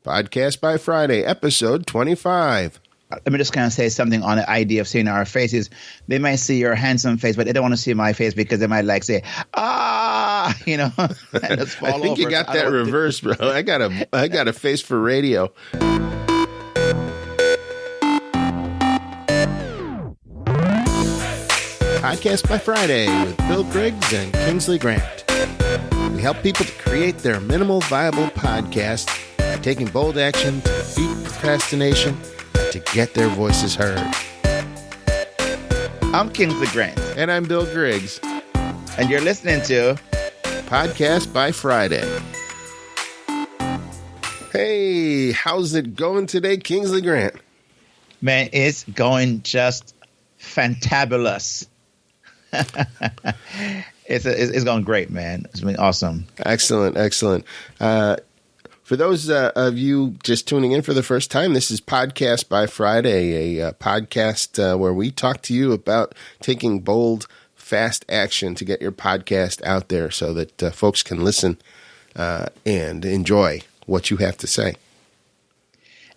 Podcast by Friday, episode 25. Let me just kind of say something on the idea of seeing our faces. They might see your handsome face, but they don't want to see my face because they might like say, and just fall I think over. you got that reversed, bro. I got a face for radio. Podcast by Friday with Bill Griggs and Kingsley Grant. We help people to create their minimal viable podcast by taking bold action to beat procrastination and to get their voices heard. I'm Kingsley Grant. And I'm Bill Griggs. And you're listening to Podcast by Friday. Hey, how's it going today, Kingsley Grant? Man, it's going just fantabulous. It's going great, man. It's been awesome. Excellent. For those of you just tuning in for the first time, this is Podcast by Friday, a podcast where we talk to you about taking bold, fast action to get your podcast out there so that folks can listen and enjoy what you have to say.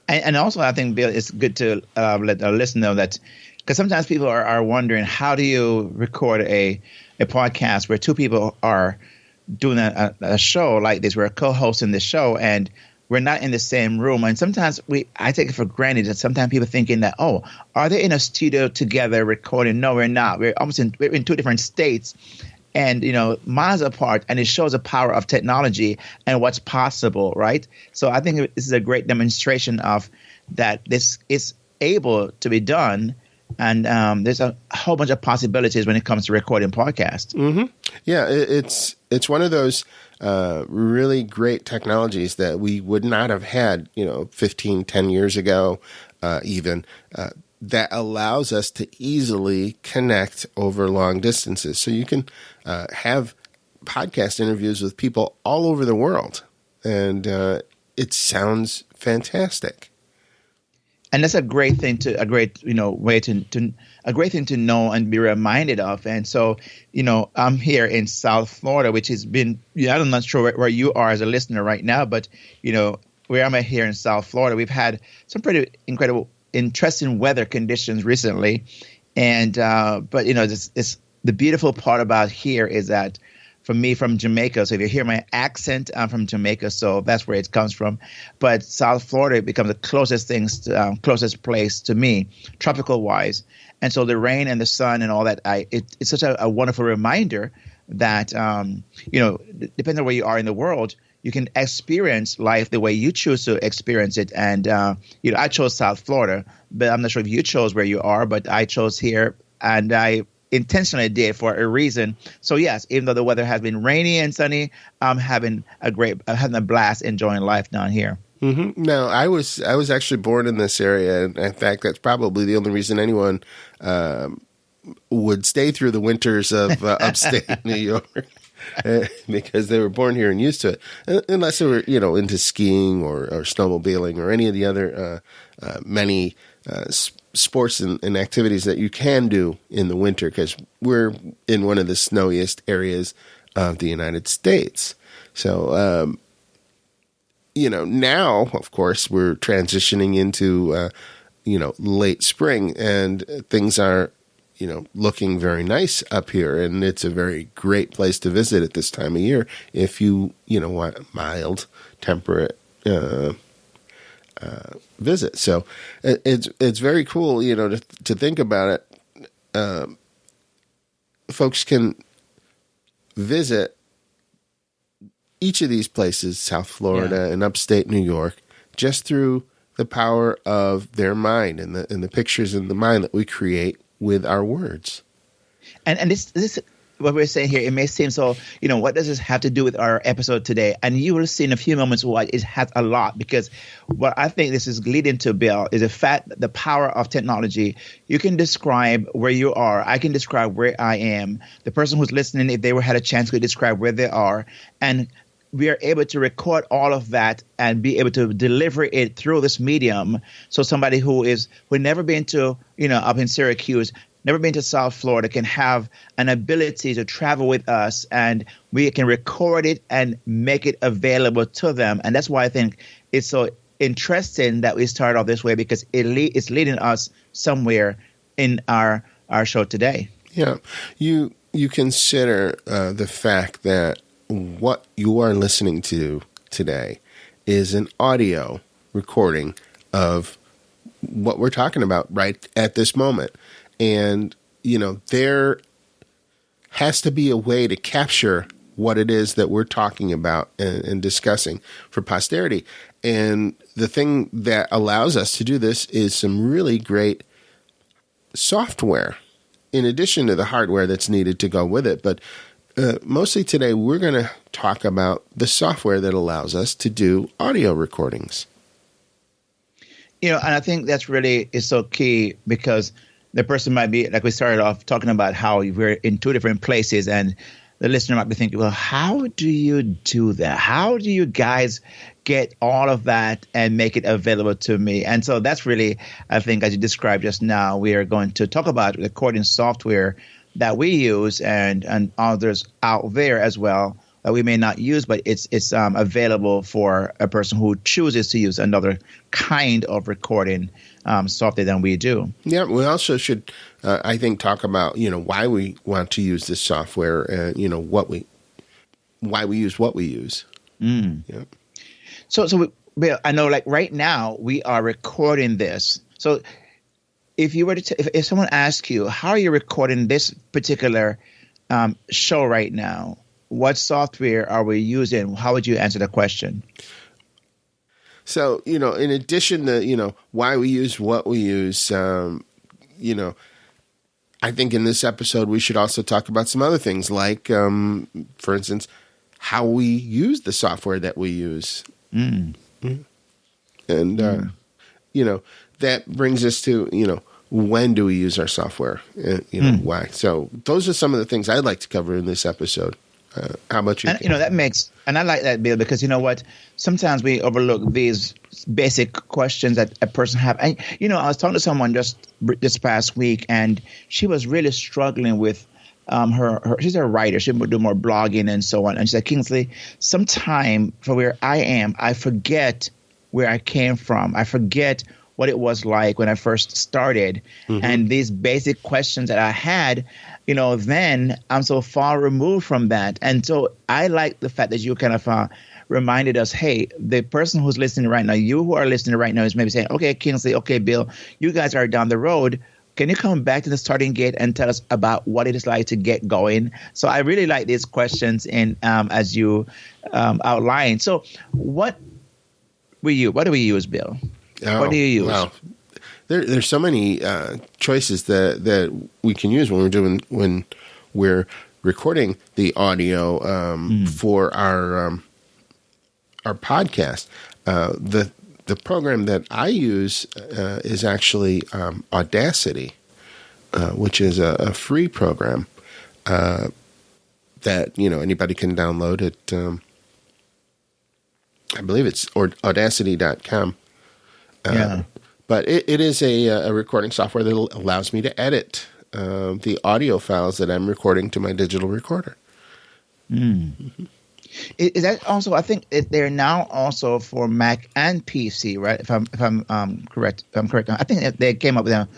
And also, I think, Bill, it's good to let our listeners know that, because sometimes people are wondering, how do you record a podcast where two people are doing a show like this? We're co-hosting the show, and we're not in the same room. And sometimes I take it for granted that sometimes people thinking that, are they in a studio together recording? No, we're not. We're in two different states and, miles apart. And it shows the power of technology and what's possible, right? So I think this is a great demonstration of that this is able to be done. And there's a whole bunch of possibilities when it comes to recording podcasts. Mm-hmm. Yeah, it's one of those really great technologies that we would not have had, 10 years ago, even, that allows us to easily connect over long distances. So you can have podcast interviews with people all over the world, and it sounds fantastic. And that's a great thing a great thing to know and be reminded of. And so, I'm here in South Florida, which has been, I'm not sure where you are as a listener right now, but, where I'm at here in South Florida, we've had some pretty incredible, interesting weather conditions recently. And, but, it's the beautiful part about here is that, for me, from Jamaica. So if you hear my accent, I'm from Jamaica, so that's where it comes from. But South Florida becomes the closest place to me, tropical-wise. And so the rain and the sun and all that, it's such a wonderful reminder that, depending on where you are in the world, you can experience life the way you choose to experience it. And, I chose South Florida, but I'm not sure if you chose where you are, but I chose here, and I intentionally did for a reason. So yes, even though the weather has been rainy and sunny, I'm having a blast enjoying life down here. Mm-hmm. No, I was actually born in this area, and in fact, that's probably the only reason anyone would stay through the winters of upstate New York, because they were born here and used to it, unless they were into skiing or snowmobiling or any of the other many sports and activities that you can do in the winter, because we're in one of the snowiest areas of the United States. So, now, of course, we're transitioning into, late spring, and things are, looking very nice up here. And it's a very great place to visit at this time of year if you, want mild, temperate visit. So it's very cool, to think about it. Folks can visit each of these places, South Florida and upstate New York, just through the power of their mind and the pictures in the mind that we create with our words. And this what we're saying here, it may seem so, what does this have to do with our episode today? And you will see in a few moments why it has a lot, because what I think this is leading to, Bill, is the power of technology. You can describe where you are. I can describe where I am. The person who's listening, if they had a chance, could describe where they are. And we are able to record all of that and be able to deliver it through this medium. So somebody who never been to, up in Syracuse, never been to South Florida, can have an ability to travel with us, and we can record it and make it available to them. And that's why I think it's so interesting that we start off this way because it's leading us somewhere in our show today. Yeah. You consider the fact that what you are listening to today is an audio recording of what we're talking about right at this moment. And, there has to be a way to capture what it is that we're talking about and discussing for posterity. And the thing that allows us to do this is some really great software, in addition to the hardware that's needed to go with it. But mostly today, we're going to talk about the software that allows us to do audio recordings. And I think that's really is so key because the person might be, like we started off talking about how we're in two different places, and the listener might be thinking, well, how do you do that? How do you guys get all of that and make it available to me? And so that's really, I think, as you described just now, we are going to talk about recording software that we use and others out there as well that we may not use, but it's available for a person who chooses to use another kind of recording software than we do. Yeah, we also should, I think, talk about why we want to use this software and why we use what we use. Yeah. So Bill, I know, like right now we are recording this. So if you were to, if someone asks you how are you recording this particular show right now, what software are we using? How would you answer the question? So, in addition to, why we use what we use, I think in this episode we should also talk about some other things like, for instance, how we use the software that we use. And, that brings us to, when do we use our software? Why? So those are some of the things I'd like to cover in this episode. How about you? And, that makes, and I like that, Bill, because you know what? Sometimes we overlook these basic questions that a person have. And, I was talking to someone just this past week, and she was really struggling with her she's a writer. She would do more blogging and so on. And she said, Kingsley, sometime for where I am, I forget where I came from. I forget what it was like when I first started. Mm-hmm. And these basic questions that I had, then I'm so far removed from that. And so I like the fact that you kind of reminded us, hey, the person who's listening right now, you who are listening right now is maybe saying, okay, Kingsley, okay, Bill, you guys are down the road. Can you come back to the starting gate and tell us about what it is like to get going? So I really like these questions in as you outlined. So what do we use, Bill? What do you use? Wow. There's so many choices that we can use when we're recording the audio for our podcast. The program that I use is actually Audacity, which is a free program that anybody can download at. I believe it's audacity.com. But it is a recording software that allows me to edit the audio files that I'm recording to my digital recorder. Mm-hmm. Is that also? I think they're now also for Mac and PC, right? If I'm correct, I think they came up with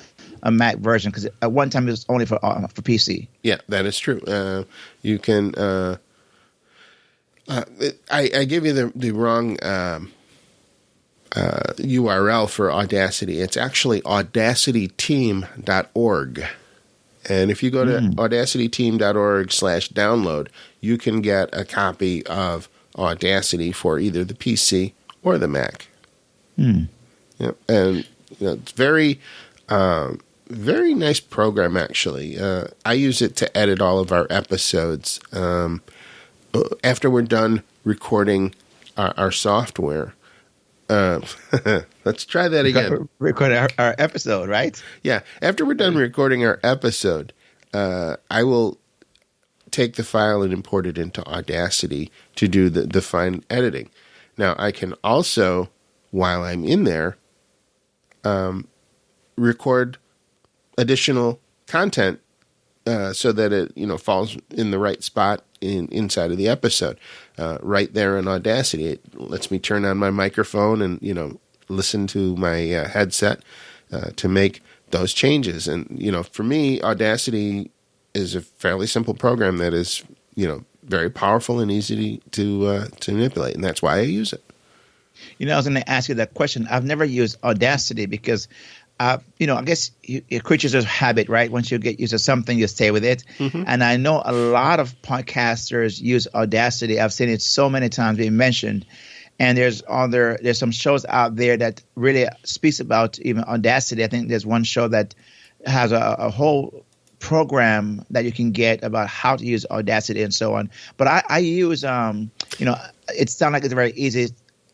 a Mac version because at one time it was only for PC. Yeah, that is true. You can. I gave you the wrong URL for Audacity. It's actually audacityteam.org. And if you go to audacityteam.org/download, you can get a copy of Audacity for either the PC or the Mac. Yep. And it's very nice program, actually. I use it to edit all of our episodes. After we're done recording our software, let's try that again. Record our episode, right? Yeah. After we're done recording our episode, I will take the file and import it into Audacity to do the fine editing. Now, I can also, while I'm in there, record additional content so that it falls in the right spot inside of the episode. Right there in Audacity, it lets me turn on my microphone and listen to my headset to make those changes. And, for me, Audacity is a fairly simple program that is, very powerful and easy to manipulate. And that's why I use it. I was going to ask you that question. I've never used Audacity because, I guess creatures of habit, right? Once you get used to something, you stay with it. Mm-hmm. And I know a lot of podcasters use Audacity. I've seen it so many times being mentioned. And there's some shows out there that really speaks about even Audacity. I think there's one show that has a whole program that you can get about how to use Audacity and so on. But I use, it sounds like it's very easy.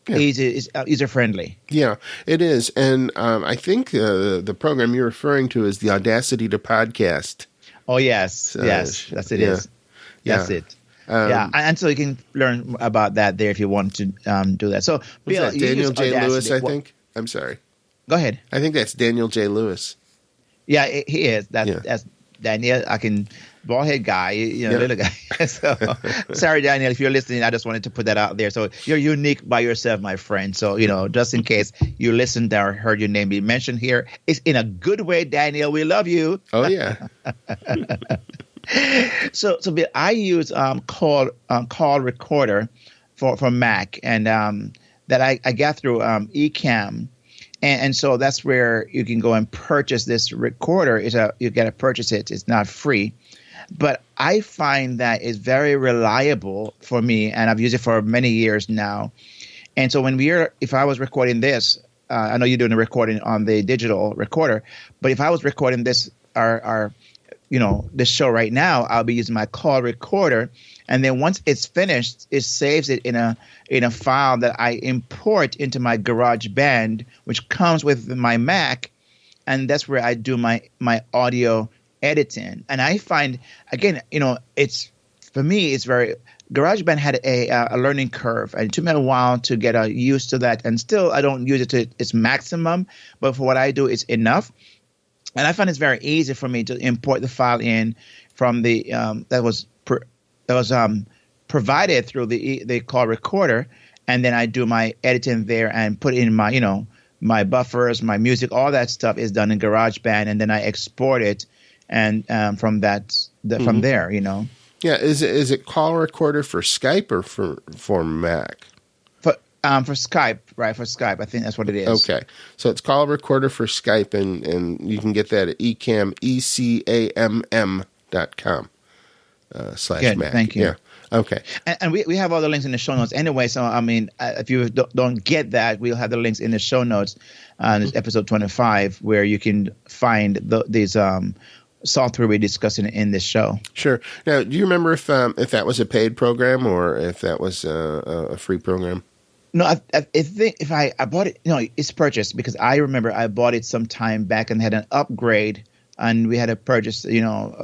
Yeah. It's user friendly. Yeah, it is. And I think the program you're referring to is the Audacity to Podcast. Oh, yes. Yes, that's it. Yeah. That's it. And so you can learn about that there if you want to do that. So, Bill, that Daniel J. Lewis, I think? I'm sorry. Go ahead. I think that's Daniel J. Lewis. Yeah, he is. That's Daniel. I can bald head guy, little guy. So, sorry, Daniel, if you're listening, I just wanted to put that out there. So you're unique by yourself, my friend. So, just in case you listened or heard your name be mentioned here, it's in a good way, Daniel. We love you. Oh, yeah. So I use call recorder for Mac, and that I got through Ecamm. And so that's where you can go and purchase this recorder. You got to purchase it. It's not free. But I find that it's very reliable for me, and I've used it for many years now. And so if I was recording this, I know you're doing a recording on the digital recorder, but if I was recording this, this show right now, I'll be using my call recorder. And then once it's finished, it saves it in a file that I import into my GarageBand, which comes with my Mac, and that's where I do my audio editing. And I find, again, for me, it's very GarageBand had a learning curve, and it took me a while to get used to that. And still, I don't use it to its maximum, but for what I do, it's enough. And I find it's very easy for me to import the file in from the that was provided through the call recorder, and then I do my editing there and put in my my buffers, my music, all that stuff is done in GarageBand, and then I export it and from there. Yeah, is it call recorder for Skype or for Mac? For Skype, right? For Skype, I think that's what it is. Okay, so it's call recorder for Skype, and you can get that at ecamm.com /Mac. Thank you. Yeah. Okay. And we have all the links in the show notes anyway. So I mean, if you don't get that, we'll have the links in the show notes on episode 25, where you can find these software we discussed in this show. Sure. Now, do you remember if that was a paid program or if that was a free program? No, I think if I bought it, it's purchased, because I remember I bought it some time back and had an upgrade, and we had to purchase,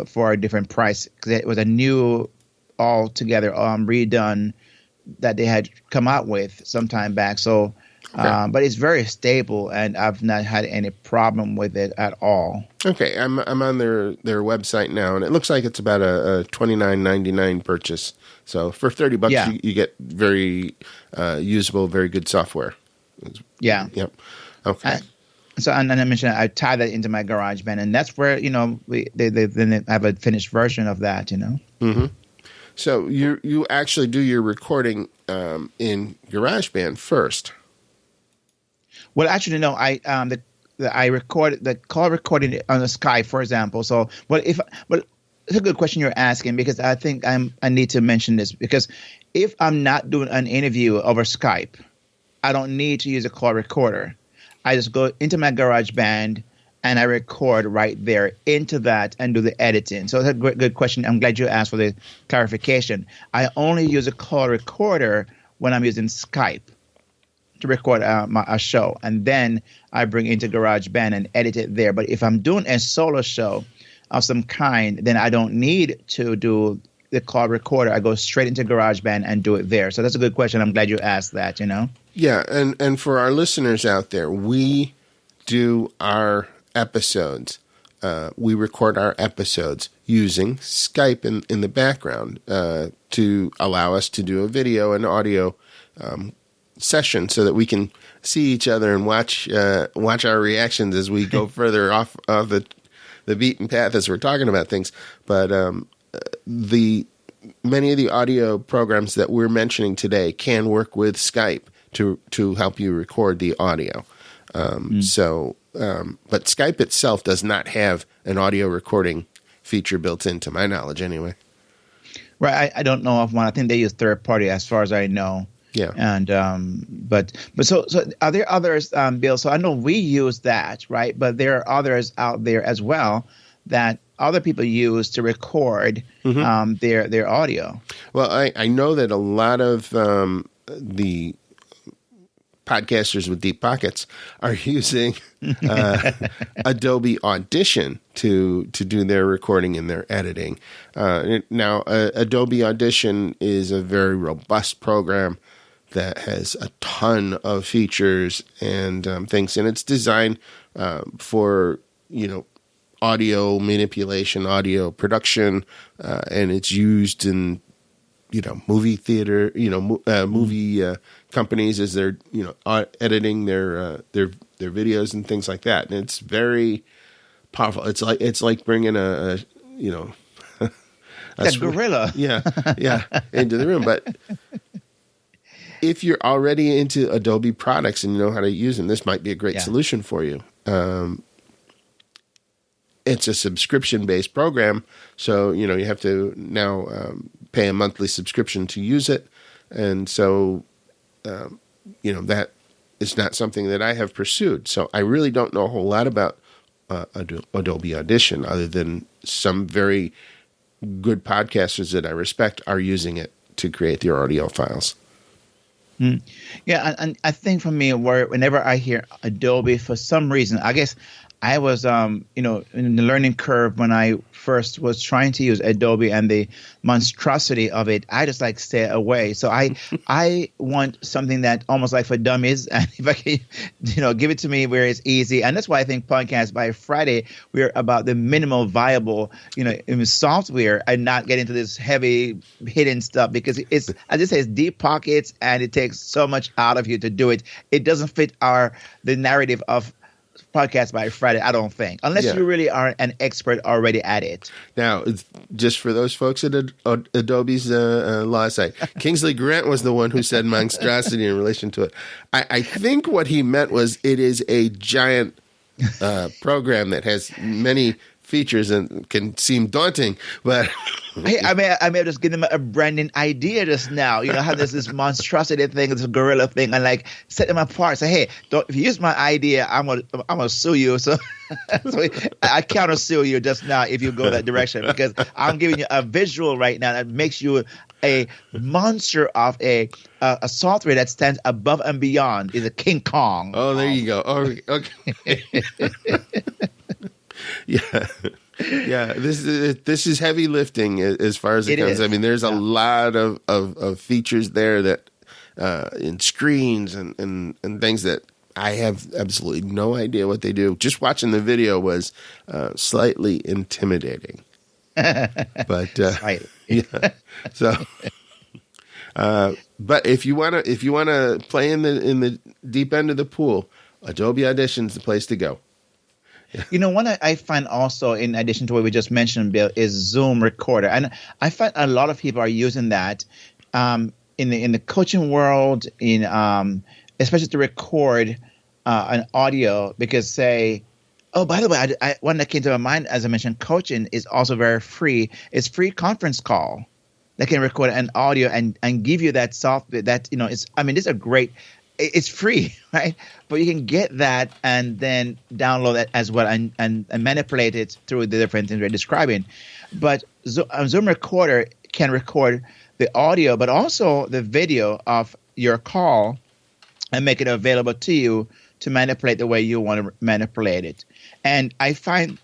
for a different price, because it was a new, altogether redone that they had come out with some time back. So, okay. But it's very stable, and I've not had any problem with it at all. Okay, I'm on their website now, and it looks like it's about a $29.99 purchase. So for $30, you get very usable, very good software. Yeah. Yep. Okay. So and I mentioned I tie that into my GarageBand, and that's where they have a finished version of that. Mm-hmm. So you actually do your recording in GarageBand first. Well, actually, no. I record the call recording on the Skype, for example. So, it's a good question you're asking, because I think I need to mention this, because if I'm not doing an interview over Skype, I don't need to use a call recorder. I just go into my GarageBand and I record right there into that and do the editing. So that's a good question. I'm glad you asked for the clarification. I only use a call recorder when I'm using Skype to record a show, and then I bring into GarageBand and edit it there. But if I'm doing a solo show of some kind, then I don't need to do the call recorder. I go straight into GarageBand and do it there. So that's a good question. I'm glad you asked that, Yeah, and for our listeners out there, we do our episodes. We record our episodes using Skype in the background to allow us to do a video and audio session so that we can see each other and watch our reactions as we go further off of the beaten path as we're talking about things. But many of the audio programs that we're mentioning today can work with Skype to help you record the audio. But Skype itself does not have an audio recording feature built in, to my knowledge, anyway. Right. I don't know of one. I think they use third party, as far as I know. Yeah. And but so are there others, Bill? So I know we use that, right? But there are others out there as well that other people use to record their audio. Well, I know that a lot of the podcasters with deep pockets are using Adobe Audition to do their recording and their editing. Now, Adobe Audition is a very robust program that has a ton of features and things, and it's designed for audio manipulation, audio production, and it's used in movie theater, movie companies as they're editing their videos and things like that, and it's very powerful. It's like bringing a gorilla, into the room. But if you're already into Adobe products and you know how to use them, this might be a great solution for you. It's a subscription-based program, so you have to now pay a monthly subscription to use it, and so that is not something that I have pursued. So I really don't know a whole lot about Adobe Audition, other than some very good podcasters that I respect are using it to create their audio files. Yeah, and I think for me, whenever I hear Adobe, for some reason, I guess I was, in the learning curve when I first was trying to use Adobe and the monstrosity of it, I just stay away. So I want something that almost like for dummies, and if I can, give it to me where it's easy. And that's why I think Podcast by Friday, we're about the minimal viable, in software and not get into this heavy hidden stuff, because it's, as I say, it's deep pockets and it takes so much out of you to do it. It doesn't fit the narrative of Podcast by Friday, I don't think, unless you really are an expert already at it. Now, just for those folks at Adobe's law site, Kingsley Grant was the one who said monstrosity in relation to it. I think what he meant was it is a giant program that has many features and can seem daunting, but hey, I may have just given them a branding idea just now. How there's this monstrosity thing, this gorilla thing, and set them apart. Say, hey, if you use my idea, I'm gonna sue you. So I counter sue you just now if you go that direction, because I'm giving you a visual right now that makes you a monster of a software that stands above and beyond. Is a King Kong. Oh, there you go. Oh, okay. Yeah. This is heavy lifting as far as it comes. I mean, there's a lot of features there that in screens and things that I have absolutely no idea what they do. Just watching the video was slightly intimidating. But yeah. So, but if you wanna play in the deep end of the pool, Adobe Audition is the place to go. One I find also, in addition to what we just mentioned, Bill, is Zoom Recorder, and I find a lot of people are using that in the coaching world, especially to record an audio, because say, oh, by the way, one that came to my mind as I mentioned, coaching is also very free. It's free conference call that can record an audio and give you that software that it's. I mean, this is a great. It's free, right? But you can get that and then download it as well and manipulate it through the different things we're describing. But Zoom Recorder can record the audio, but also the video of your call and make it available to you to manipulate the way you want to manipulate it. And I find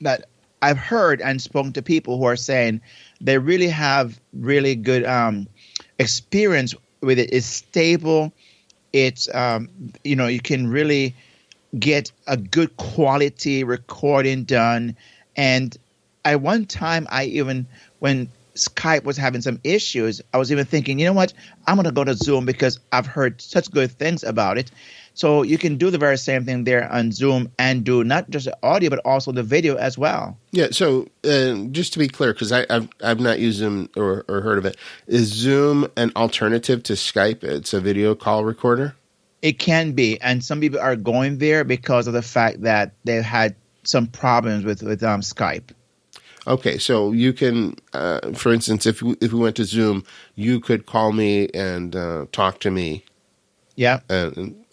that I've heard and spoken to people who are saying they really have really good experience with it. It's stable. It's you can really get a good quality recording done. And at one time, when Skype was having some issues, I was even thinking, you know what, I'm going to go to Zoom because I've heard such good things about it. So you can do the very same thing there on Zoom and do not just the audio, but also the video as well. Yeah. So just to be clear, because I've not used Zoom or heard of it, is Zoom an alternative to Skype? It's a video call recorder? It can be. And some people are going there because of the fact that they've had some problems with Skype. Okay. So you can, for instance, if we went to Zoom, you could call me and talk to me. Yeah.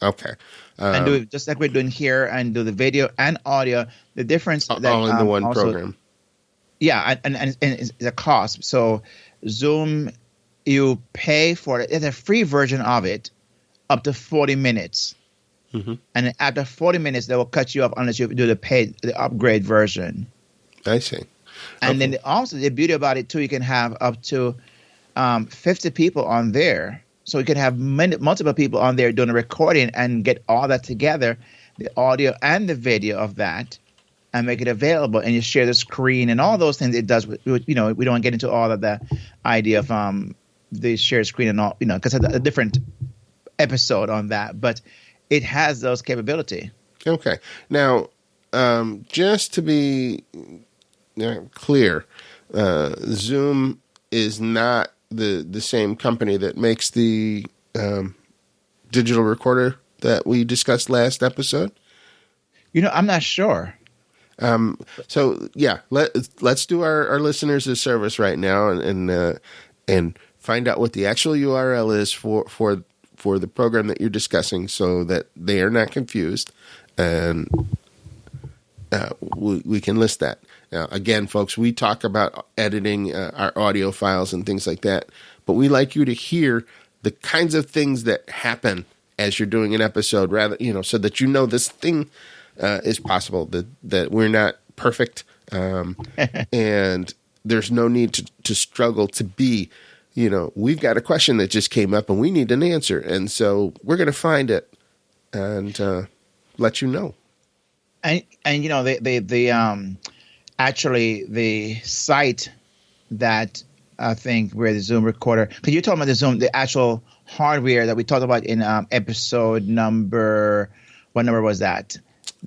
Okay. And do it just like we're doing here and do the video and audio. The difference all in the one program. Yeah. And it's a cost. So Zoom, you pay for it. It's a free version of it up to 40 minutes. Mm-hmm. And after 40 minutes, they will cut you off unless you do the upgrade version. I see. And then also the beauty about it too, you can have up to 50 people on there. So you can have multiple people on there doing a recording and get all that together, the audio and the video of that, and make it available. And you share the screen and all those things it does. We don't get into all of the idea of the shared screen and all, because it's a different episode on that. But it has those capability. Okay. Now, just to be clear, Zoom is not the same company that makes the digital recorder that we discussed last episode? I'm not sure. So yeah, let's do our listeners a service right now and find out what the actual URL is for the program that you're discussing, so that they are not confused, and we can list that. Again, folks, we talk about editing our audio files and things like that, but we like you to hear the kinds of things that happen as you're doing an episode, rather, so that this thing is possible, that we're not perfect, and there's no need to struggle to be, we've got a question that just came up and we need an answer, and so we're going to find it and let you know. And actually, the site that I think where the Zoom recorder, because you're talking about the actual hardware that we talked about in episode number, what number was that?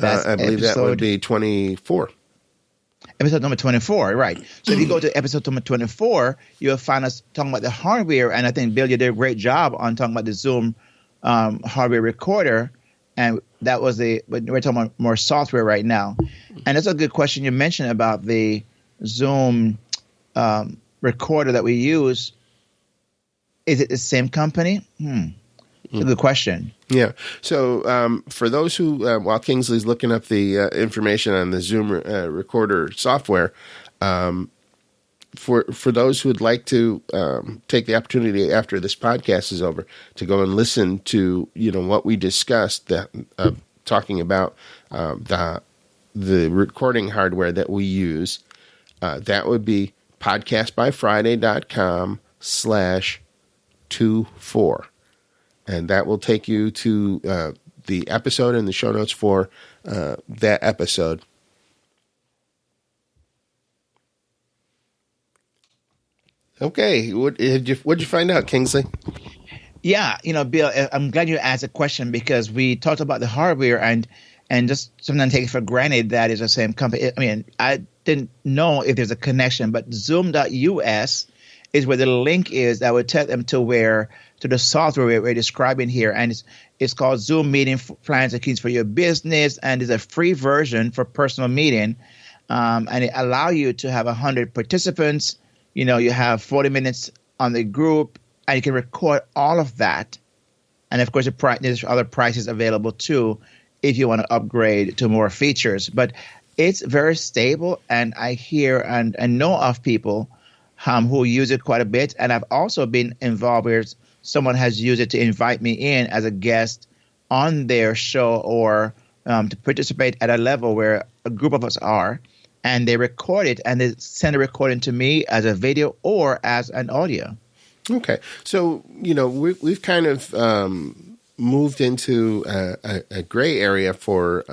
I believe that would be 24. Episode number 24, right. So if you go to episode number 24, you'll find us talking about the hardware. And I think, Bill, you did a great job on talking about the Zoom hardware recorder. And that was we're talking about more software right now. And that's a good question you mentioned about the Zoom recorder that we use. Is it the same company? It's a good question. Yeah. So for those who, while Kingsley's looking up the information on the Zoom recorder software, for those who would like to take the opportunity after this podcast is over to go and listen to what we discussed, talking about the recording hardware that we use, that would be podcastbyfriday.com/24. And that will take you to the episode and the show notes for that episode. Okay, what'd you find out, Kingsley? Yeah, Bill, I'm glad you asked a question, because we talked about the hardware and just sometimes take it for granted that it's the same company. I mean, I didn't know if there's a connection, but Zoom.us is where the link is that would take them to the software we're describing here. And it's called Zoom Meeting Plans and Keys for Your Business, and it's a free version for personal meeting. And it allows you to have 100 participants. You have 40 minutes on the group, and you can record all of that. And of course, there's other prices available too if you want to upgrade to more features. But it's very stable, and I hear and know of people who use it quite a bit. And I've also been involved where someone has used it to invite me in as a guest on their show, or to participate at a level where a group of us are, and they record it and they send a recording to me as a video or as an audio. Okay. So, we've kind of moved into a gray area for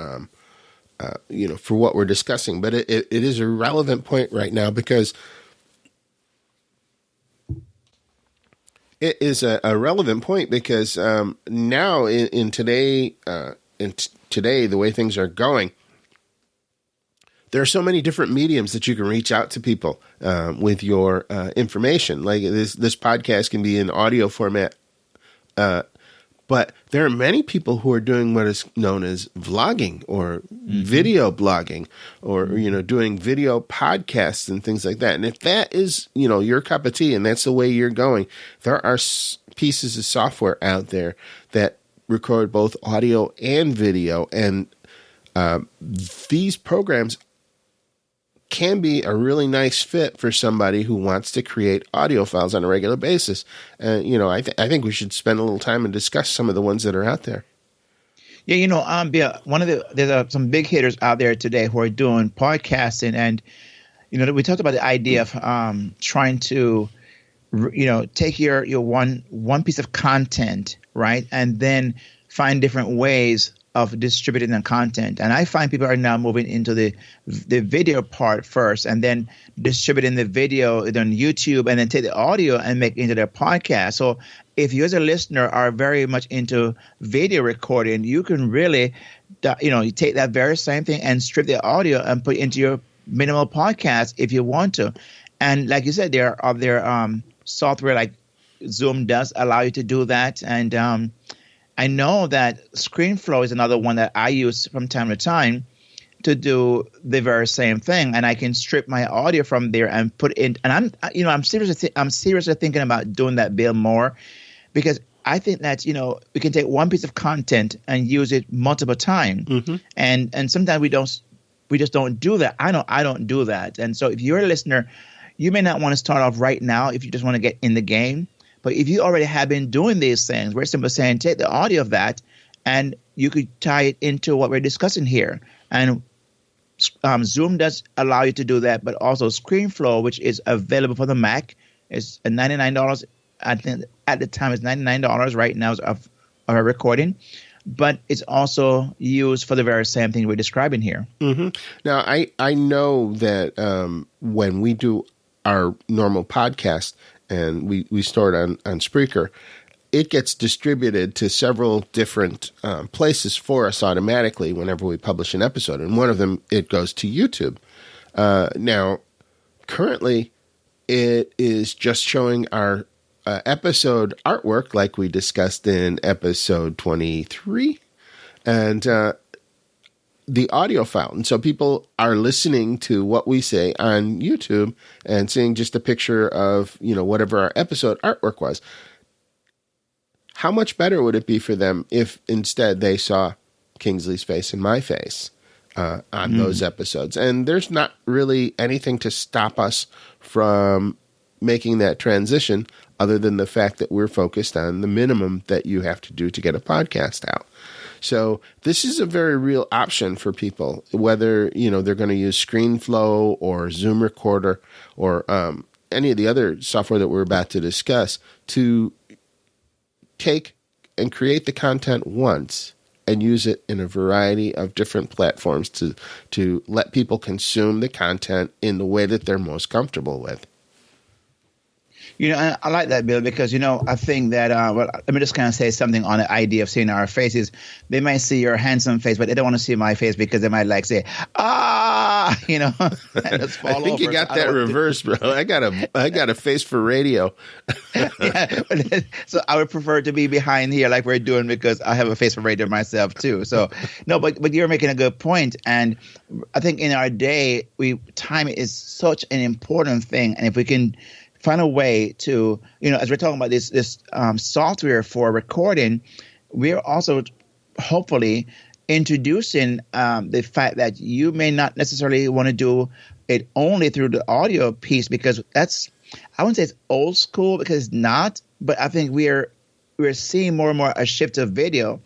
what we're discussing, but it is a relevant point right now, because It is a relevant point because now in today, the way things are going, there are so many different mediums that you can reach out to people with your information. Like this podcast can be in audio format, but there are many people who are doing what is known as vlogging or video blogging, or doing video podcasts and things like that. And if that is your cup of tea and that's the way you're going, there are pieces of software out there that record both audio and video, and these programs can be a really nice fit for somebody who wants to create audio files on a regular basis. And, I think we should spend a little time and discuss some of the ones that are out there. Yeah, there's some big hitters out there today who are doing podcasting, and, we talked about the idea of trying to, take your one piece of content, right, and then find different ways of distributing the content. And I find people are now moving into the video part first, and then distributing the video on YouTube, and then take the audio and make it into their podcast. So if you as a listener are very much into video recording, you can really, you take that very same thing and strip the audio and put it into your minimal podcast if you want to. And like you said, there are other software like Zoom does allow you to do that. And I know that ScreenFlow is another one that I use from time to time to do the very same thing, and I can strip my audio from there and put in. And I'm seriously thinking about doing that, Bill, more, because I think that we can take one piece of content and use it multiple times, and sometimes we just don't do that. I don't do that, and so if you're a listener, you may not want to start off right now if you just want to get in the game. But if you already have been doing these things, we're simply saying take the audio of that and you could tie it into what we're discussing here. And Zoom does allow you to do that, but also ScreenFlow, which is available for the Mac, is $99. I think at the time it's $99 right now of our recording. But it's also used for the very same thing we're describing here. Now, I know that when we do our normal podcast, and we store it on Spreaker, it gets distributed to several different places for us automatically whenever we publish an episode. And one of them, it goes to YouTube. Now, currently, it is just showing our episode artwork like we discussed in episode 23. And the audio file. And so people are listening to what we say on YouTube and seeing just a picture of, whatever our episode artwork was. How much better would it be for them if instead they saw Kingsley's face and my face on those episodes? And there's not really anything to stop us from making that transition other than the fact that we're focused on the minimum that you have to do to get a podcast out. So this is a very real option for people, whether, they're going to use ScreenFlow or Zoom Recorder or any of the other software that we're about to discuss, to take and create the content once and use it in a variety of different platforms to let people consume the content in the way that they're most comfortable with. I like that, Bill, because, I think that, let me just kind of say something on the idea of seeing our faces. They might see your handsome face, but they don't want to see my face because they might say, and just fall I think over. you got that reversed, bro. I got a face for radio. Yeah, so I would prefer to be behind here like we're doing, because I have a face for radio myself too. So no, but you're making a good point. And I think in our day, time is such an important thing. And if we can find a way to, as we're talking about this software for recording, we're also hopefully introducing the fact that you may not necessarily want to do it only through the audio piece, because I wouldn't say it's old school, because it's not, but I think we're seeing more and more a shift to video,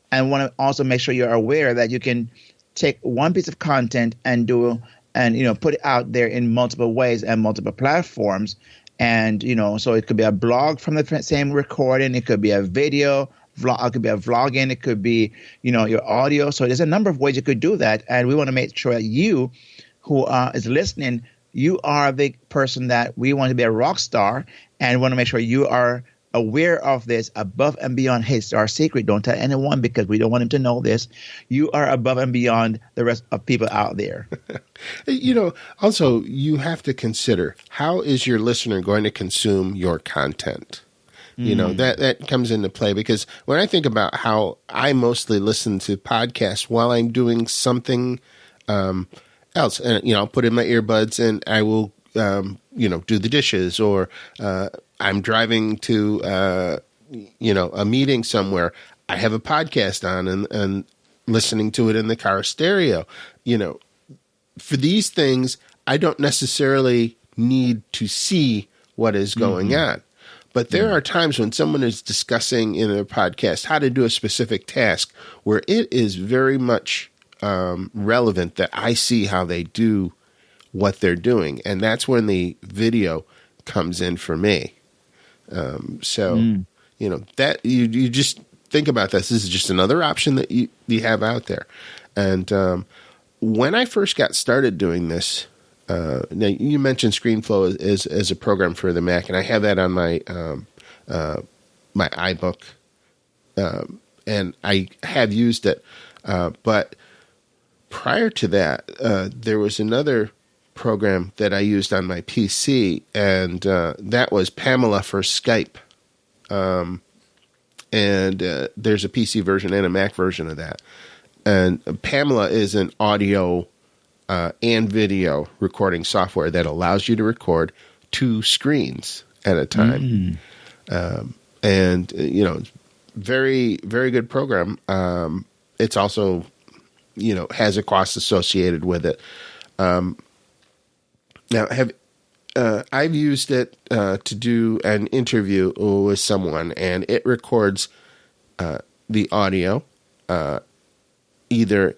and want to also make sure you're aware that you can take one piece of content and put it out there in multiple ways and multiple platforms. And, so it could be a blog from the same recording. It could be a video vlog. It could be a vlogging. It could be, your audio. So there's a number of ways you could do that. And we want to make sure that you who is listening, you are the person that we want to be a rock star, and want to make sure you are aware of this above and beyond. Hey, it's our secret. Don't tell anyone because we don't want him to know this. You are above and beyond the rest of people out there. Also, you have to consider, how is your listener going to consume your content? That comes into play, because when I think about how I mostly listen to podcasts while I'm doing something else, and I'll put in my earbuds and I will do the dishes, or I'm driving to a meeting somewhere. I have a podcast on and listening to it in the car stereo. For these things, I don't necessarily need to see what is going on. But there are times when someone is discussing in a podcast how to do a specific task where it is very much relevant that I see how they do what they're doing. And that's when the video comes in for me. That you just think about this. This is just another option that you have out there. And when I first got started doing this, now you mentioned ScreenFlow as a program for the Mac, and I have that on my my iBook, and I have used it. But prior to that, there was another program that I used on my PC, and that was Pamela for Skype. And there's a PC version and a Mac version of that. And Pamela is an audio and video recording software that allows you to record 2 screens at a time. Very, very good program. It's also, has a cost associated with it. Now, I've used it to do an interview with someone, and it records the audio either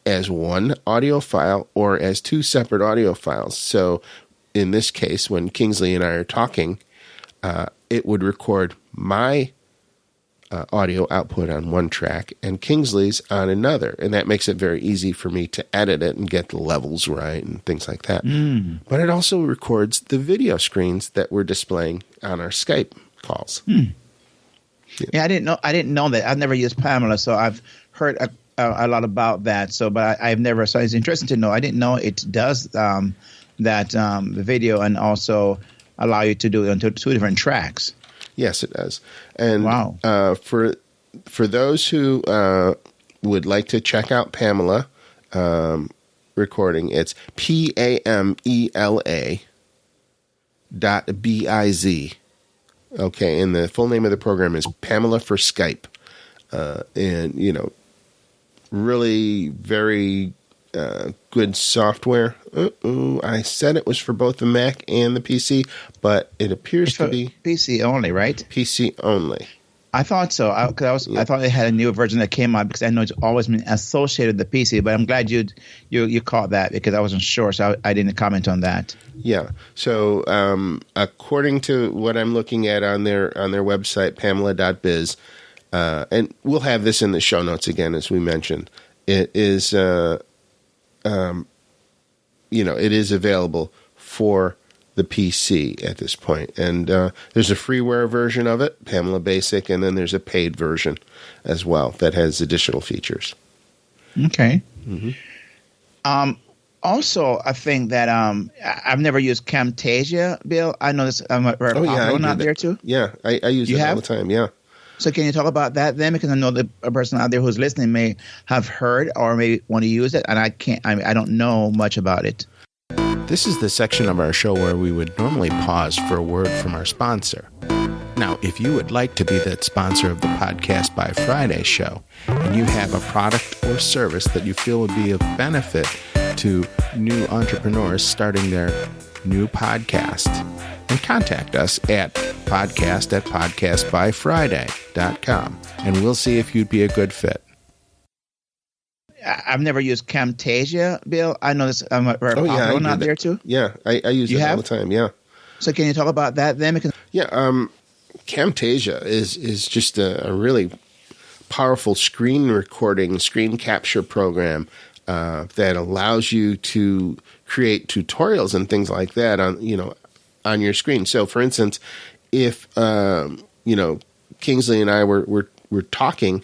as one audio file or as 2 separate audio files. So in this case, when Kingsley and I are talking, it would record my audio output on one track and Kingsley's on another. And that makes it very easy for me to edit it and get the levels right and things like that. But it also records the video screens that we're displaying on our Skype calls. Yeah, I didn't know that. I've never used Pamela, so I've heard a lot about that. So, but I've never. So it's interesting to know. I didn't know it does the video and also allow you to do it on 2 different tracks. Yes, it does. And wow. For those who would like to check out Pamela recording, it's PAMELA.biz. Okay, and the full name of the program is Pamela for Skype. And, really very good software. I said it was for both the Mac and the PC, but it appears to be PC only, right? PC only. I thought so. I thought they had a new version that came out because I know it's always been associated with the PC. But I'm glad you caught that because I wasn't sure, so I didn't comment on that. Yeah. So according to what I'm looking at on their website, Pamela.biz, and we'll have this in the show notes again, as we mentioned. It is, it is available for the PC at this point. And there's a freeware version of it, Pamela Basic, and then there's a paid version as well that has additional features. Okay. Also, I think that I've never used Camtasia, Bill. I know this. I'm out there too. Yeah, I use it all the time. Yeah. So can you talk about that then? Because I know that a person out there who's listening may have heard or may want to use it, and I don't know much about it. This is the section of our show where we would normally pause for a word from our sponsor. Now, if you would like to be that sponsor of the Podcast by Friday show, and you have a product or service that you feel would be of benefit to new entrepreneurs starting their new podcast, then contact us at podcast@podcastbyfriday.com, and we'll see if you'd be a good fit. I've never used Camtasia, Bill. I know this. I'm out there too. Yeah, I use it all the time. Yeah. So can you talk about that then? Because Camtasia is just a really powerful screen capture program that allows you to create tutorials and things like that on your screen. So, for instance, if Kingsley and I were talking,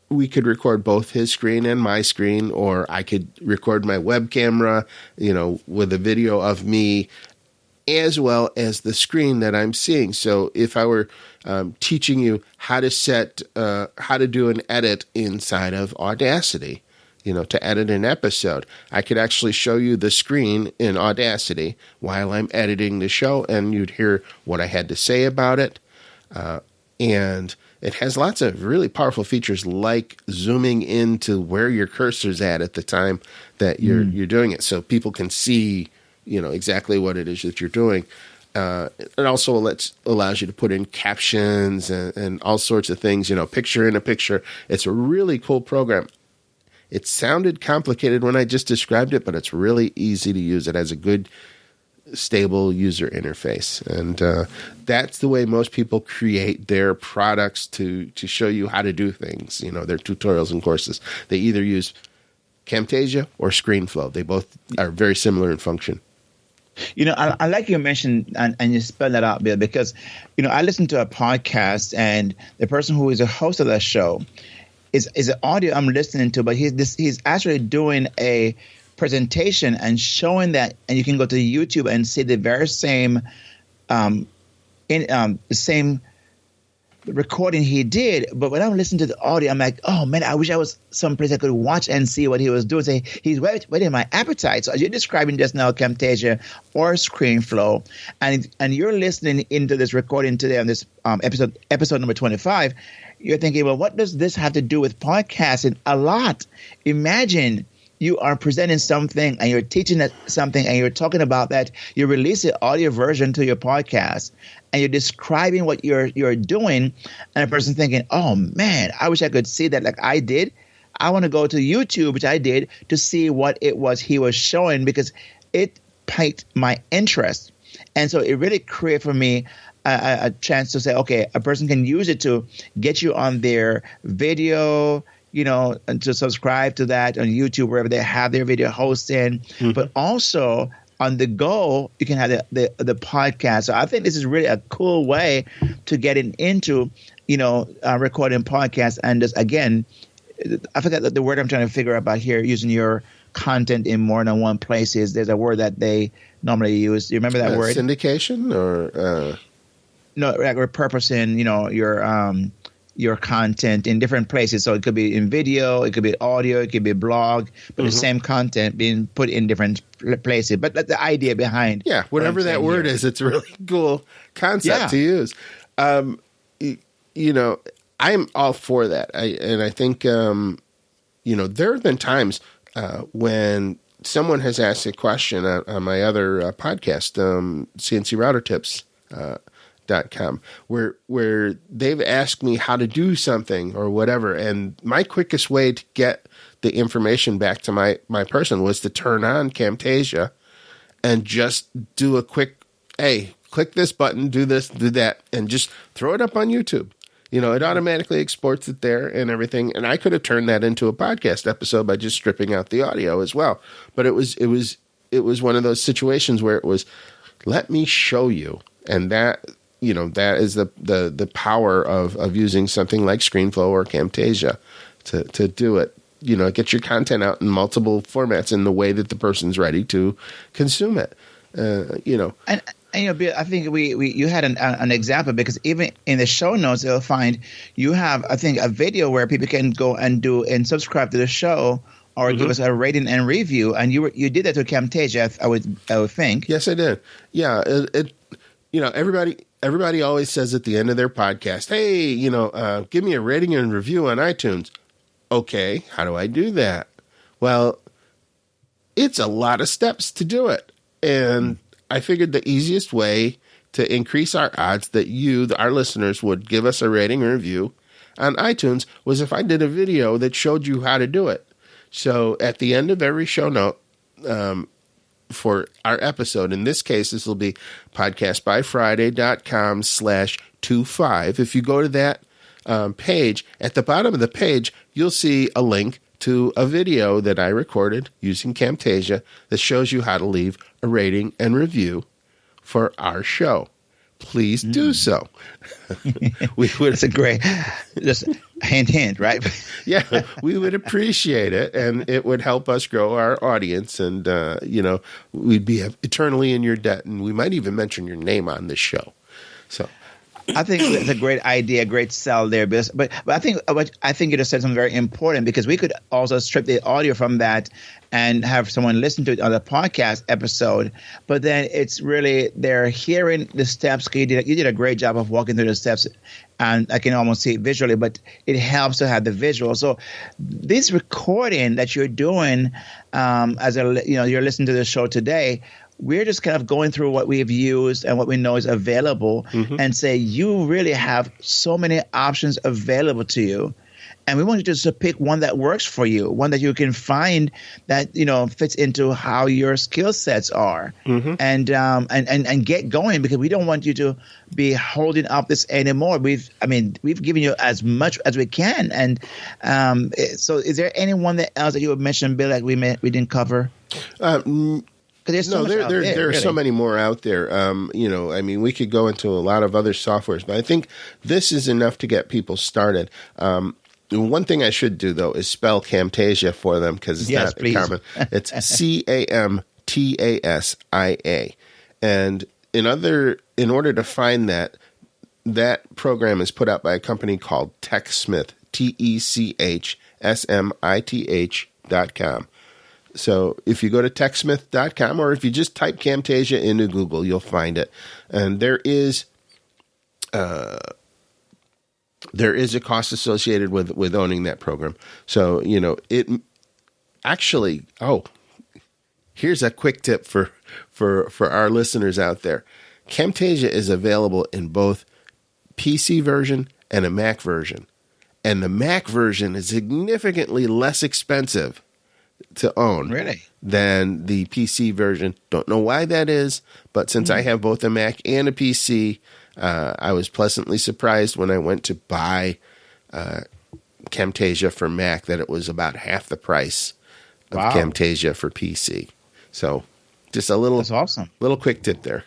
we could record both his screen and my screen, or I could record my web camera, with a video of me as well as the screen that I'm seeing. So if I were teaching you how to do an edit inside of Audacity, to edit an episode, I could actually show you the screen in Audacity while I'm editing the show, and you'd hear what I had to say about it. And it has lots of really powerful features, like zooming into where your cursor's at the time that you're doing it, so people can see, exactly what it is that you're doing. It also allows you to put in captions and all sorts of things, picture in a picture. It's a really cool program. It sounded complicated when I just described it, but it's really easy to use. It has a good, stable user interface. And that's the way most people create their products to show you how to do things, their tutorials and courses. They either use Camtasia or ScreenFlow. They both are very similar in function. I like you mentioned, and you spell that out, Bill, because, I listened to a podcast, and the person who is a host of that show is an audio I'm listening to, but he's actually doing a presentation and showing that, and you can go to YouTube and see the very same same recording he did. But when I'm listening to the audio, I'm like, oh man, I wish I was someplace I could watch and see what he was doing. So he's whetting my appetite. So as you're describing just now, Camtasia or ScreenFlow, and you're listening into this recording today on this episode number 25, you're thinking, well, what does this have to do with podcasting? A lot. Imagine you are presenting something and you're teaching something and you're talking about that. You release the audio version to your podcast and you're describing what you're doing, and a person thinking, oh man, I wish I could see that like I did. I want to go to YouTube, which I did, to see what it was he was showing, because it piqued my interest. And so it really created for me a chance to say, okay, a person can use it to get you on their video, and to subscribe to that on YouTube, wherever they have their video hosting, but also on the go, you can have the podcast. So I think this is really a cool way to get into, recording podcasts. And just, again, I forgot the word I'm trying to figure out about here, using your content in more than one place. There's a word that they normally use. Do you remember that word? Syndication or? No, like repurposing, your content in different places. So it could be in video, it could be audio, it could be blog, but the same content being put in different places. But the idea behind. Yeah, whatever that word is, it's a really cool concept to use. I'm all for that. I think, there have been times when someone has asked a question on my other podcast, CNC Router Tips, .com, where they've asked me how to do something or whatever, and my quickest way to get the information back to my person was to turn on Camtasia and just do a quick, hey, click this button, do this, do that, and just throw it up on YouTube. It automatically exports it there and everything, and I could have turned that into a podcast episode by just stripping out the audio as well. But it was one of those situations where it was, let me show you, and that is the power of using something like ScreenFlow or Camtasia to do it. Get your content out in multiple formats in the way that the person's ready to consume it. And Bill, I think you had an example, because even in the show notes, they'll find you have, I think, a video where people can go and do and subscribe to the show or give us a rating and review. And you did that to Camtasia, I would think. Yes, I did. Yeah, everybody always says at the end of their podcast, hey, give me a rating and review on iTunes. Okay, how do I do that? Well, it's a lot of steps to do it. And I figured the easiest way to increase our odds that you, our listeners, would give us a rating or review on iTunes was if I did a video that showed you how to do it. So at the end of every show note, for our episode, in this case, this will be podcastbyfriday.com/25. If you go to that page, at the bottom of the page, you'll see a link to a video that I recorded using Camtasia that shows you how to leave a rating and review for our show. please do so. We would. It's a great, just hint, right? Yeah, we would appreciate it, and it would help us grow our audience, and we'd be eternally in your debt, and we might even mention your name on this show. So, I think it's a great idea, great sell there. But I think you just said something very important, because we could also strip the audio from that and have someone listen to it on the podcast episode. But then it's really they're hearing the steps. You did a great job of walking through the steps, and I can almost see it visually. But it helps to have the visual. So this recording that you're doing, you're listening to the show today. We're just kind of going through what we've used and what we know is available, and say you really have so many options available to you. And we want you just to pick one that works for you, one that you can find that, fits into how your skill sets are, and get going, because we don't want you to be holding up this anymore. We've given you as much as we can. And so is there anyone else that you would mention, Bill, that we didn't cover? There are so many more out there. We could go into a lot of other softwares, but I think this is enough to get people started. One thing I should do, though, is spell Camtasia for them, because it's not common. It's Camtasia. And in order to find that program is put out by a company called TechSmith, TechSmith.com. So if you go to techsmith.com, or if you just type Camtasia into Google, you'll find it. And there is a cost associated with owning that program. So, it actually, here's a quick tip for our listeners out there. Camtasia is available in both PC version and a Mac version. And the Mac version is significantly less expensive to own than the PC version. Don't know why that is, but since I have both a Mac and a PC, I was pleasantly surprised when I went to buy Camtasia for Mac that it was about half the price of Camtasia for PC. So just that's awesome. Little quick tip there.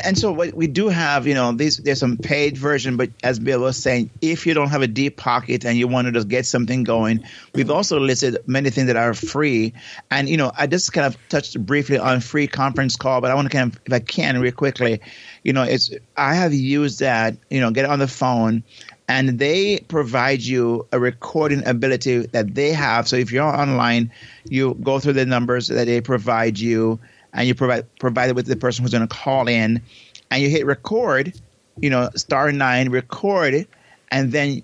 And so what we do have, there's some paid version, but as Bill was saying, if you don't have a deep pocket and you want to just get something going, we've also listed many things that are free. And, I just kind of touched briefly on free conference call, but I want to kind of, if I can, real quickly, I have used that, get on the phone, and they provide you a recording ability that they have. So if you're online, you go through the numbers that they provide you, and you provide it with the person who's going to call in, and you hit record, *9, record, and then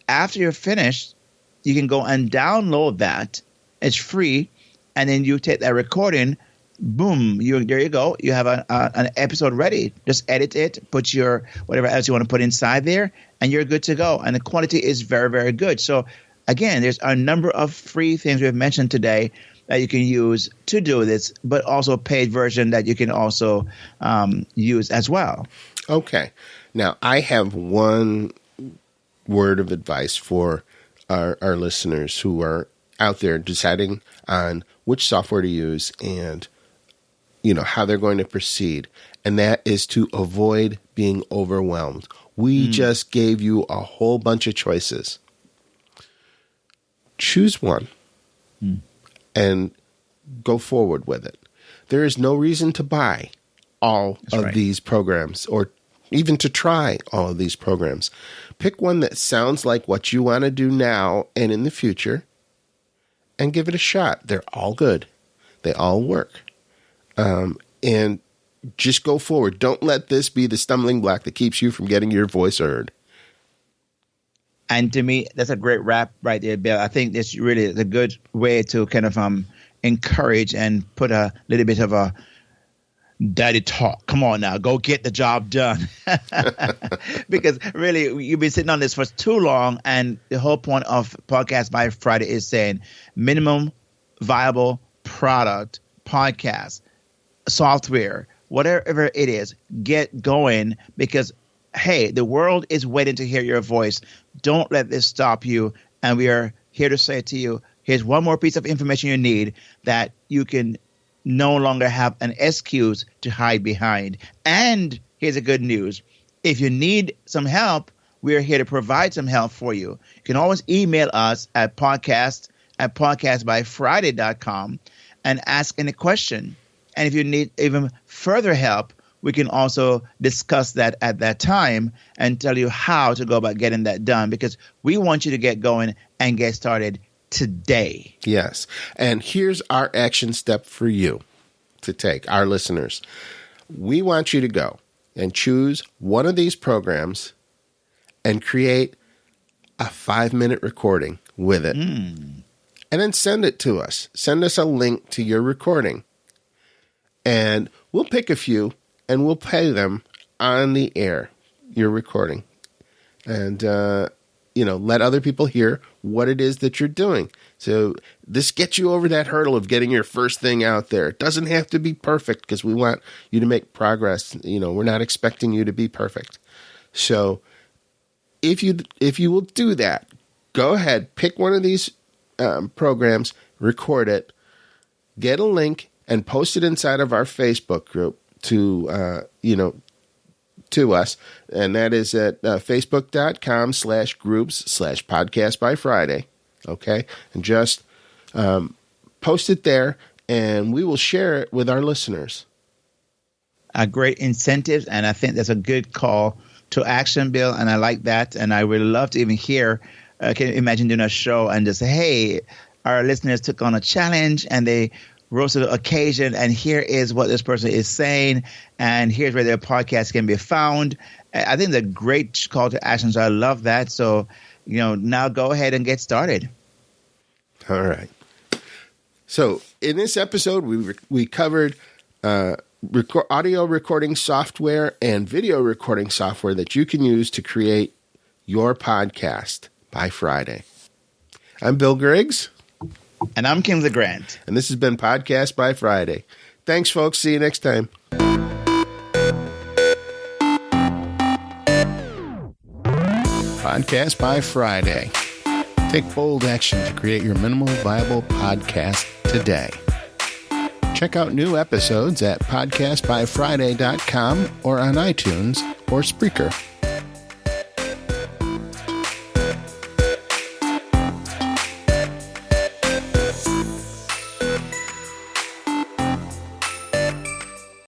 after you're finished, you can go and download that. It's free, and then you take that recording, boom, there you go. You have an episode ready. Just edit it, put your whatever else you want to put inside there, and you're good to go. And the quality is very, very good. So again, there's a number of free things we've mentioned today that you can use to do this, but also a paid version that you can also use as well. Okay. Now, I have one word of advice for our listeners who are out there deciding on which software to use and, how they're going to proceed. And that is to avoid being overwhelmed. We just gave you a whole bunch of choices. Choose one. And go forward with it. There is no reason to buy all of these programs, or even to try all of these programs. Pick one that sounds like what you want to do now and in the future, and give it a shot. They're all good. They all work. And just go forward. Don't let this be the stumbling block that keeps you from getting your voice heard. And to me, that's a great wrap right there, Bill. I think that's really a good way to kind of encourage and put a little bit of a daddy talk. Come on now, go get the job done. Because really, you've been sitting on this for too long, and the whole point of Podcast by Friday is saying minimum viable product, podcast, software, whatever it is, get going, because hey, the world is waiting to hear your voice. Don't let this stop you. And we are here to say to you, here's one more piece of information you need that you can no longer have an excuse to hide behind. And here's the good news. If you need some help, we're here to provide some help for you. You can always email us at podcastbyfriday.com and ask any question. And if you need even further help, we can also discuss that at that time and tell you how to go about getting that done, because we want you to get going and get started today. Yes. And here's our action step for you to take, our listeners. We want you to go and choose one of these programs and create a 5-minute recording with it. And then send it to us. Send us a link to your recording. And we'll pick a few and we'll play them on the air, your recording. And, let other people hear what it is that you're doing. So this gets you over that hurdle of getting your first thing out there. It doesn't have to be perfect because we want you to make progress. We're not expecting you to be perfect. So if you will do that, go ahead, pick one of these programs, record it, get a link, and post it inside of our Facebook group to us. And that is at facebook.com/groups/podcastbyfriday. Okay. And just post it there and we will share it with our listeners. A great incentive. And I think that's a good call to action, Bill. And I like that. And I would love to even hear, can you imagine doing a show and just say, hey, our listeners took on a challenge and they rose to the occasion, and here is what this person is saying, and here's where their podcast can be found. I think the great call to action. So I love that. So, now go ahead and get started. All right. So in this episode, we covered audio recording software and video recording software that you can use to create your podcast by Friday. I'm Bill Griggs. And I'm Kingsley Grant. And this has been Podcast by Friday. Thanks, folks. See you next time. Podcast by Friday. Take bold action to create your minimal viable podcast today. Check out new episodes at podcastbyfriday.com or on iTunes or Spreaker.